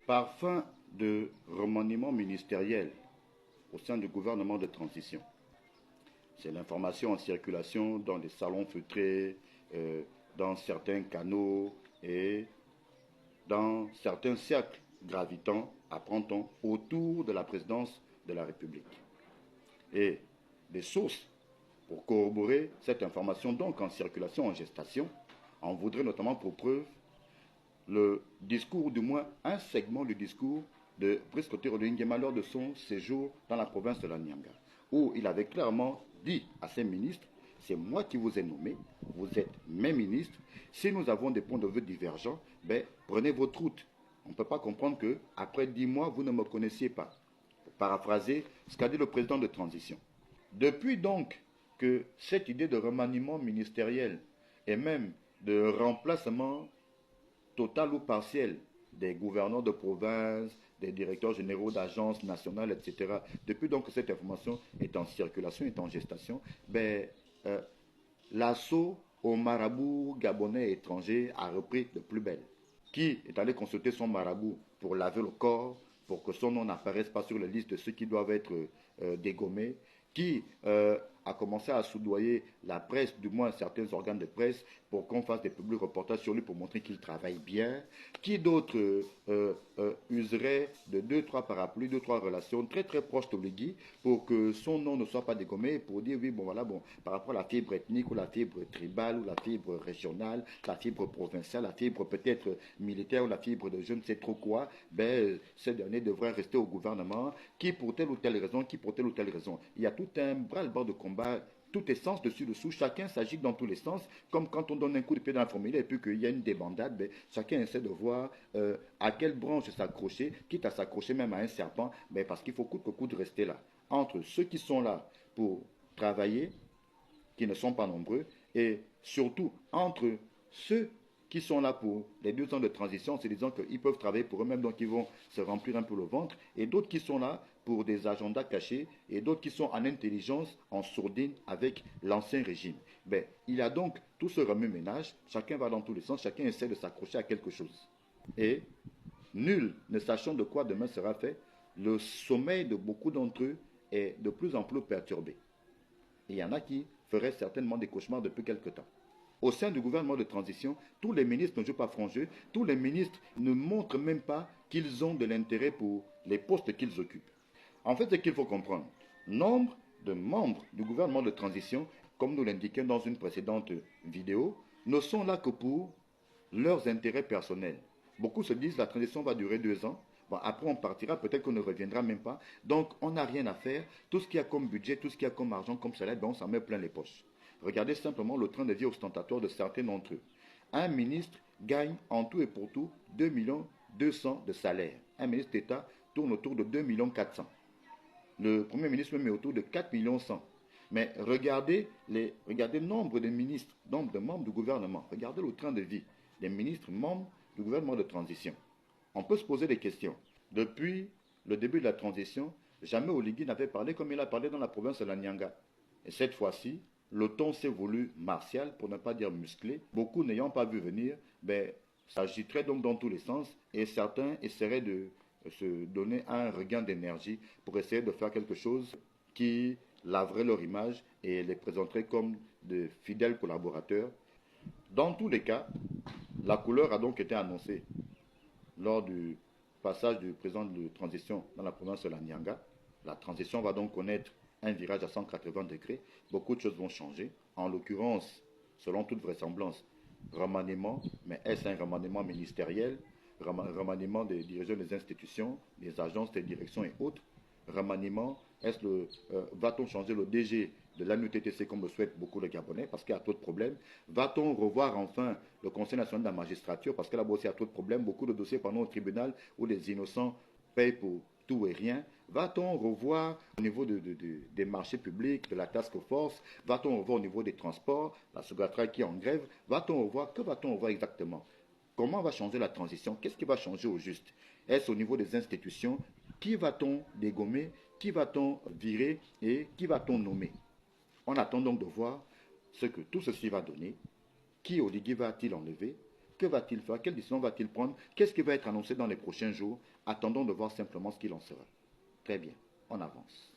Par fin de remaniement ministériel au sein du gouvernement de transition. C'est l'information en circulation dans des salons feutrés, dans certains canaux et dans certains cercles gravitant, apprend-on, autour de la présidence de la République. Et des sources pour corroborer cette information donc en circulation, en gestation, on voudrait notamment pour preuve le discours, du moins un segment du discours de Brice Clotaire Nguema lors de son séjour dans la province de la Nyanga, où il avait clairement dit à ses ministres: c'est moi qui vous ai nommé, vous êtes mes ministres, si nous avons des points de vue divergents, ben, prenez votre route. On ne peut pas comprendre qu'après 10 mois, vous ne me connaissiez pas. Pour paraphraser ce qu'a dit le président de transition. Depuis donc que cette idée de remaniement ministériel et même de remplacement total ou partiel des gouverneurs de province, des directeurs généraux d'agences nationales, etc. Depuis donc que cette information est en circulation, est en gestation, l'assaut au marabout gabonais étranger a repris de plus belle. Qui est allé consulter son marabout pour laver le corps, pour que son nom n'apparaisse pas sur la liste de ceux qui doivent être dégommés, qui a commencé à soudoyer la presse, du moins certains organes de presse, pour qu'on fasse des publics reportages sur lui pour montrer qu'il travaille bien. Qui d'autre userait de 2-3 parapluies, 2-3 relations très très proches d'Oligui pour que son nom ne soit pas dégommé, pour dire oui, bon voilà, bon, par rapport à la fibre ethnique ou la fibre tribale ou la fibre régionale, la fibre provinciale, la fibre peut-être militaire ou la fibre de je ne sais trop quoi, ce dernier devrait rester au gouvernement, qui pour telle ou telle raison, qui pour telle ou telle raison. Il y a tout un bras-le-bas de combat, tout est sens dessus-dessous, chacun s'agite dans tous les sens, comme quand on donne un coup de pied dans la formulaire et puis qu'il y a une débandade, chacun essaie de voir à quelle branche s'accrocher, quitte à s'accrocher même à un serpent, parce qu'il faut coûte que coûte rester là. Entre ceux qui sont là pour travailler, qui ne sont pas nombreux, et surtout entre ceux qui sont là pour les 2 ans de transition, en se disant qu'ils peuvent travailler pour eux-mêmes, donc ils vont se remplir un peu le ventre, et d'autres qui sont là pour des agendas cachés, et d'autres qui sont en intelligence, en sourdine avec l'ancien régime. Il y a donc tout ce remue-ménage, chacun va dans tous les sens, chacun essaie de s'accrocher à quelque chose. Et nul ne sachant de quoi demain sera fait, le sommeil de beaucoup d'entre eux est de plus en plus perturbé. Et il y en a qui feraient certainement des cauchemars depuis quelque temps. Au sein du gouvernement de transition, tous les ministres ne jouent pas franc jeu, tous les ministres ne montrent même pas qu'ils ont de l'intérêt pour les postes qu'ils occupent. En fait, ce qu'il faut comprendre, nombre de membres du gouvernement de transition, comme nous l'indiquions dans une précédente vidéo, ne sont là que pour leurs intérêts personnels. Beaucoup se disent que la transition va durer 2 ans. Après, on partira, peut-être qu'on ne reviendra même pas. Donc, on n'a rien à faire. Tout ce qu'il y a comme budget, tout ce qu'il y a comme argent, comme salaire, on s'en met plein les poches. Regardez simplement le train de vie ostentatoire de certains d'entre eux. Un ministre gagne en tout et pour tout 2 200 000 de salaire. Un ministre d'État tourne autour de 2 400 000. Le Premier ministre met autour de 4 100 000. Mais regardez le nombre de ministres, nombre de membres du gouvernement. Regardez le train de vie des ministres membres du gouvernement de transition. On peut se poser des questions. Depuis le début de la transition, jamais Oligui n'avait parlé comme il a parlé dans la province de la Nyanga. Et cette fois-ci, le ton s'est voulu martial, pour ne pas dire musclé. Beaucoup n'ayant pas vu venir, s'agiterait donc dans tous les sens et certains essaieraient de se donner un regain d'énergie pour essayer de faire quelque chose qui laverait leur image et les présenterait comme de fidèles collaborateurs. Dans tous les cas, la couleur a donc été annoncée lors du passage du président de transition dans la province de la Nyanga. La transition va donc connaître un virage à 180 degrés. Beaucoup de choses vont changer. En l'occurrence, selon toute vraisemblance, remaniement, mais est-ce un remaniement ministériel, remaniement des dirigeants des institutions, des agences, des directions et autres? Remaniement, va-t-on changer le DG de l'ANUTTC comme le souhaitent beaucoup de Gabonais parce qu'il y a trop de problèmes? Va-t-on revoir enfin le Conseil national de la magistrature parce que là-bas aussi il y a trop de problèmes, beaucoup de dossiers pendant au tribunal où les innocents payent pour tout et rien? Va-t-on revoir au niveau des marchés publics, de la task force? Va-t-on revoir au niveau des transports, la Sougatra qui est en grève? Va-t-on revoir? Que va-t-on revoir exactement? Comment va changer la transition? Qu'est-ce qui va changer au juste? Est-ce au niveau des institutions? Qui va-t-on dégommer? Qui va-t-on virer? Et qui va-t-on nommer? On attend donc de voir ce que tout ceci va donner. Qui Oligui va-t-il enlever? Que va-t-il faire? Quelle décision va-t-il prendre? Qu'est-ce qui va être annoncé dans les prochains jours? Attendons de voir simplement ce qu'il en sera. Très bien, on avance.